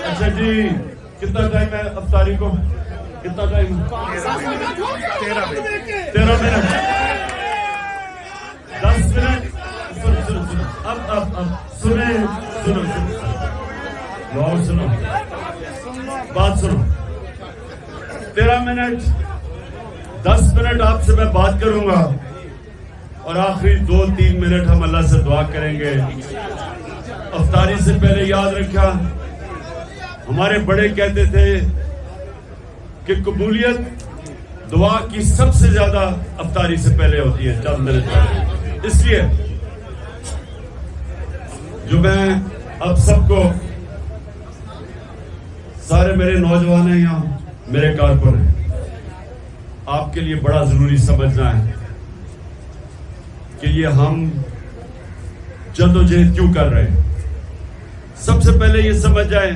اچھا جی کتنا ٹائم ہے افطاری کو؟ کتنا ٹائم؟ 13 minute 10 minute. سنو اب سنیں سنو بات سنو. 13 منٹ 10 منٹ آپ سے میں بات کروں گا اور آخری 2-3 منٹ ہم اللہ سے دعا کریں گے. افطاری سے پہلے یاد رکھا ہمارے بڑے کہتے تھے کہ قبولیت دعا کی سب سے زیادہ افطاری سے پہلے ہوتی ہے چند منٹ پہلے. اس لیے جو میں اب سب کو سارے میرے نوجوان ہیں یہاں میرے کارکن ہیں آپ کے لیے بڑا ضروری سمجھنا ہے کہ یہ ہم جدوجہد کیوں کر رہے ہیں. سب سے پہلے یہ سمجھ جائیں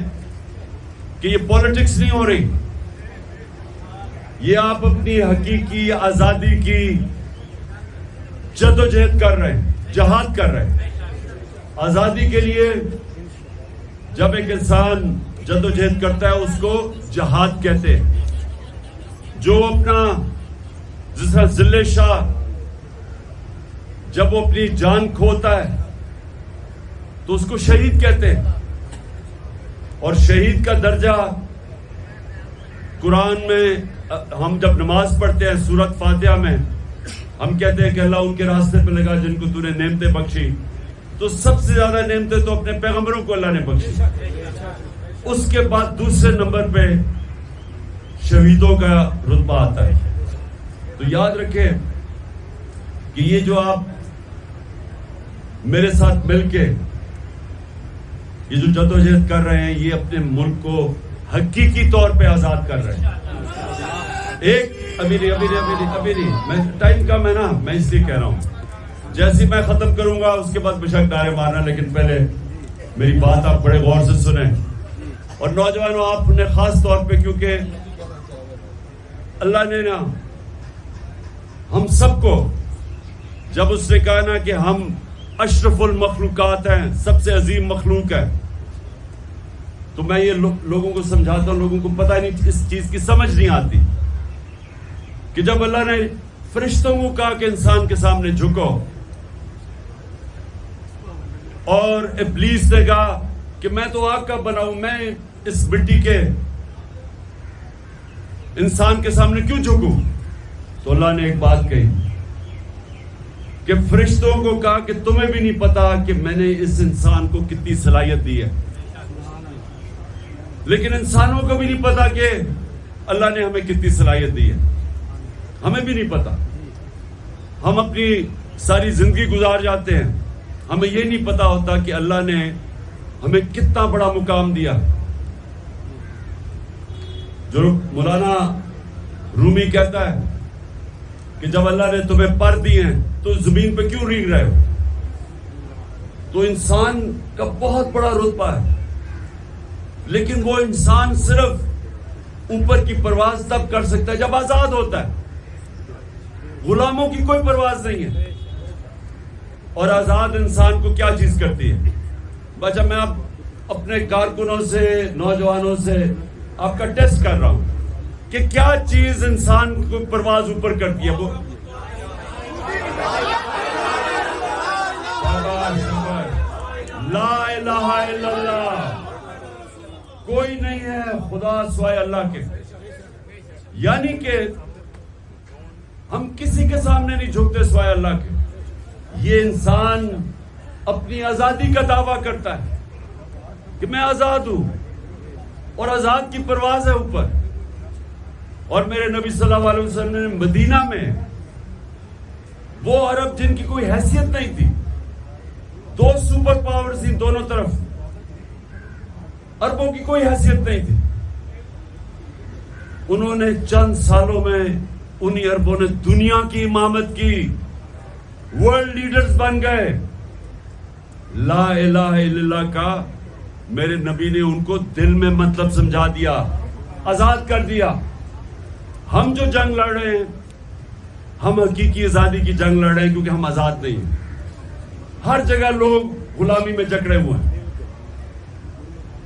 کہ یہ پالیٹکس نہیں ہو رہی. یہ آپ اپنی حقیقی آزادی کی جدوجہد کر رہے ہیں, جہاد کر رہے ہیں. آزادی کے لیے جب ایک انسان جدوجہد کرتا ہے اس کو جہاد کہتے ہیں. جو اپنا جس طرح ذل شاہ جب وہ اپنی جان کھوتا ہے تو اس کو شہید کہتے ہیں. اور شہید کا درجہ قرآن میں ہم جب نماز پڑھتے ہیں سورۃ فاتحہ میں ہم کہتے ہیں کہ اللہ ان کے راستے پہ لگا جن کو تو نے نعمتیں بخشی. تو سب سے زیادہ نعمتیں تو اپنے پیغمبروں کو اللہ نے بخشی. اس کے بعد دوسرے نمبر پہ شہیدوں کا رتبہ آتا ہے. تو یاد رکھیں کہ یہ جو آپ میرے ساتھ مل کے یہ جو جدوجہد کر رہے ہیں یہ اپنے ملک کو حقیقی طور پہ آزاد کر رہے ہیں. ایک ابھی نہیں میں ٹائم کم ہے نا, میں اس لیے کہہ رہا ہوں جیسے میں ختم کروں گا اس کے بعد بے شک نعرے مارنا, لیکن پہلے میری بات آپ بڑے غور سے سنیں. اور نوجوانوں آپ نے خاص طور پہ کیونکہ اللہ نے نا ہم سب کو جب اس نے کہا نا کہ ہم اشرف المخلوقات ہیں, سب سے عظیم مخلوق ہے, تو میں یہ لوگوں کو سمجھاتا ہوں, لوگوں کو پتہ نہیں اس چیز کی سمجھ نہیں آتی کہ جب اللہ نے فرشتوں کو کہا کہ انسان کے سامنے جھکو اور ابلیس نے کہا کہ میں تو آگ کا بنا ہوں, میں اس مٹی کے انسان کے سامنے کیوں جھکوں, تو اللہ نے ایک بات کہی کہ فرشتوں کو کہا کہ تمہیں بھی نہیں پتا کہ میں نے اس انسان کو کتنی صلاحیت دی ہے. لیکن انسانوں کو بھی نہیں پتا کہ اللہ نے ہمیں کتنی صلاحیت دی ہے. ہمیں بھی نہیں پتا. ہم اپنی ساری زندگی گزار جاتے ہیں, ہمیں یہ نہیں پتا ہوتا کہ اللہ نے ہمیں کتنا بڑا مقام دیا. جو مولانا رومی کہتا ہے کہ جب اللہ نے تمہیں پر دیے ہیں تو زمین پہ کیوں رینگ رہے ہو. تو انسان کا بہت بڑا رتبہ ہے, لیکن وہ انسان صرف اوپر کی پرواز تب کر سکتا ہے جب آزاد ہوتا ہے. غلاموں کی کوئی پرواز نہیں ہے. اور آزاد انسان کو کیا چیز کرتی ہے. بچہ میں اب اپنے کارکنوں سے نوجوانوں سے آپ کا ٹیسٹ کر رہا ہوں کہ کیا چیز انسان کو پرواز اوپر کرتی ہے. وہ لا الہ الا اللہ, کوئی نہیں ہے خدا سوائے اللہ کے. یعنی کہ ہم کسی کے سامنے نہیں جھکتے سوائے اللہ کے. یہ انسان اپنی آزادی کا دعویٰ کرتا ہے کہ میں آزاد ہوں, اور آزاد کی پرواز ہے اوپر. اور میرے نبی صلی اللہ علیہ وسلم نے مدینہ میں وہ عرب جن کی کوئی حیثیت نہیں تھی, 2 سپر پاورز تھی دونوں طرف, عربوں کی کوئی حیثیت نہیں تھی. انہوں نے چند سالوں میں انہی عربوں نے دنیا کی امامت کی, ورلڈ لیڈرز بن گئے. لا الہ الا اللہ کا میرے نبی نے ان کو دل میں مطلب سمجھا دیا, آزاد کر دیا. ہم جو جنگ لڑ رہے ہیں ہم حقیقی آزادی کی جنگ لڑ رہے ہیں کیونکہ ہم آزاد نہیں ہیں. ہر جگہ لوگ غلامی میں جکڑے ہوئے ہیں.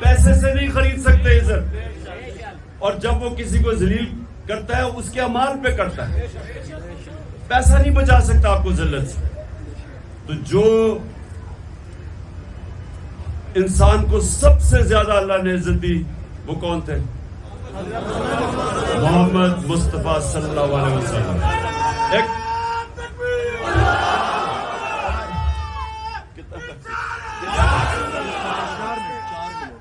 پیسے سے نہیں خرید سکتے عزت. اور جب وہ کسی کو ذلیل کرتا ہے اس کے اعمال پہ کرتا ہے. پیسہ نہیں بچا سکتا آپ کو ذلت سے. تو جو انسان کو سب سے زیادہ اللہ نے عزت دی وہ کون تھے؟ محمد مصطفیٰ صلی اللہ علیہ وسلم.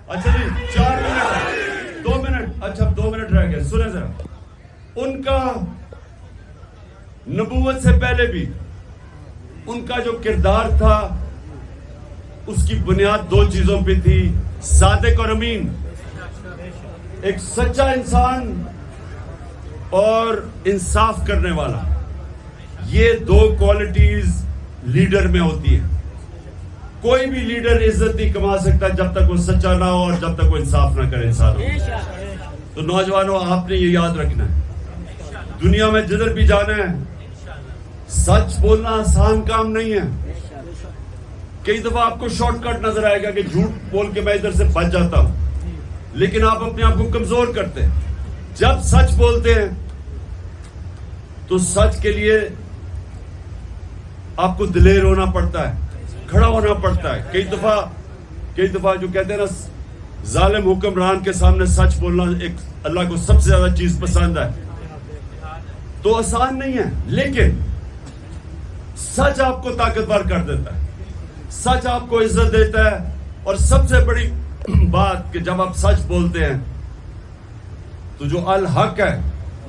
اچھا جی 4 منٹ 2 منٹ. اچھا 2 منٹ رہ گئے. سنیں ذرا. ان کا نبوت سے پہلے بھی ان کا جو کردار تھا اس کی بنیاد 2 چیزوں پہ تھی: صادق اور امین. ایک سچا انسان اور انصاف کرنے والا. یہ 2 کوالٹیز لیڈر میں ہوتی ہیں. کوئی بھی لیڈر عزت نہیں کما سکتا جب تک وہ سچا نہ ہو اور جب تک وہ انصاف نہ کرے انسانوں. تو نوجوانوں آپ نے یہ یاد رکھنا ہے دنیا میں جدھر بھی جانا ہے سچ بولنا آسان کام نہیں ہے. کئی دفعہ آپ کو شارٹ کٹ نظر آئے گا کہ جھوٹ بول کے میں ادھر سے بچ جاتا ہوں, لیکن آپ اپنے آپ کو کمزور کرتے ہیں. جب سچ بولتے ہیں تو سچ کے لیے آپ کو دلیر ہونا پڑتا ہے, کھڑا ہونا پڑتا ہے. کئی دفعہ جو کہتے ہیں نا ظالم حکمران کے سامنے سچ بولنا ایک اللہ کو سب سے زیادہ چیز پسند ہے. تو آسان نہیں ہے, لیکن سچ آپ کو طاقتور کر دیتا ہے, سچ آپ کو عزت دیتا ہے. اور سب سے بڑی بات کہ جب آپ سچ بولتے ہیں تو جو الحق ہے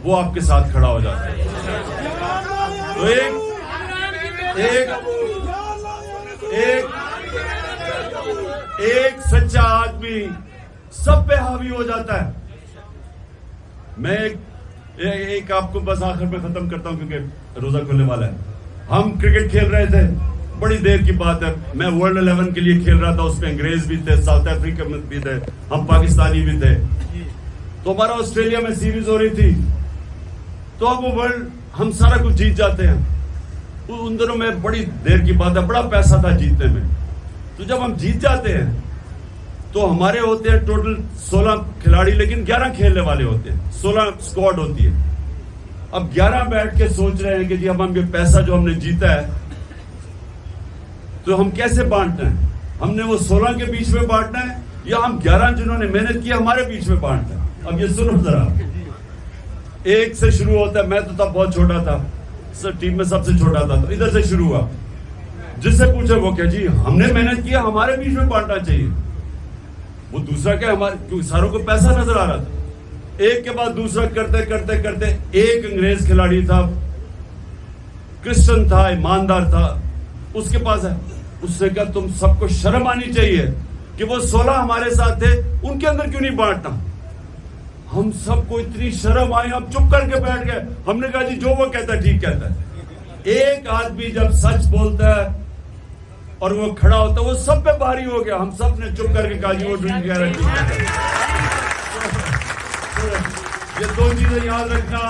وہ آپ کے ساتھ کھڑا ہو جاتا ہے. تو ایک سچا آدمی سب پہ حاوی ہو جاتا ہے. میں ایک آپ کو بس آخر میں ختم کرتا ہوں کیونکہ روزہ کھلنے والا ہے. ہم کرکٹ کھیل رہے تھے, بڑی دیر کی بات ہے. میں ورلڈ 11 کے لیے کھیل رہا تھا, اس میں انگریز بھی تھے, ساؤتھ افریقہ میں بھی تھے, ہم پاکستانی بھی تھے. تو ہمارا آسٹریلیا میں سیریز ہو رہی تھی. تو اب وہ ورلڈ ہم سارا کچھ جیت جاتے ہیں. ان دنوں میں بڑی دیر کی بات ہے, بڑا پیسہ تھا جیتنے میں. تو جب ہم جیت جاتے ہیں تو ہمارے ہوتے ہیں ٹوٹل 16 کھلاڑی, لیکن 11 کھیلنے والے ہوتے ہیں, 16 اسکواڈ ہوتی ہے. اب 11 بیٹھ کے سوچ رہے ہیں کہ جی ہم یہ پیسہ جو ہم نے جیتا ہے تو ہم کیسے بانٹنا ہے. ہم نے وہ 16 کے بیچ میں بانٹنا ہے یا ہم 11 جنہوں نے محنت کی ہمارے بیچ میں بانٹنا ہے. اب یہ سنو ذرا, ایک سے شروع ہوتا ہے. میں تو تب بہت چھوٹا تھا, ٹیم میں سب سے چھوٹا تھا, تو ادھر سے شروع ہوا. جس سے پوچھے وہ کہ جی ہم نے محنت کیا, ہمارے بیچ میں بانٹنا چاہیے. وہ دوسرا کیا, ہمارے کیونکہ ساروں کو پیسہ نظر آ رہا تھا. ایک کے بعد دوسرا کرتے کرتے کرتے ایک انگریز کھلاڑی تھا, کرسچن تھا, ایماندار تھا, اس کے پاس ہے. اس نے کہا تم سب کو شرم آنی چاہیے کہ وہ 16 ہمارے ساتھ تھے, ان کے اندر کیوں نہیں بانٹنا. ہم سب کو اتنی شرم آئی, ہم چپ کر کے بیٹھ گئے. ہم نے کہا جی جو وہ کہتا ہے ٹھیک کہتا ہے. ایک آدمی جب سچ بولتا ہے اور وہ کھڑا ہوتا ہے وہ سب پہ بھاری ہو گیا. ہم سب نے چپ کر کے کہا جی وہ ڈرنک کہہ رہا ہے. یہ 2 چیزیں یاد رکھنا,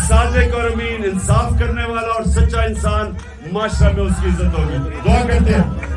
صادق اور امین, انصاف کرنے والا اور سچا انسان, معاشرہ میں اس کی عزت ہوگی. دعا کرتے ہیں.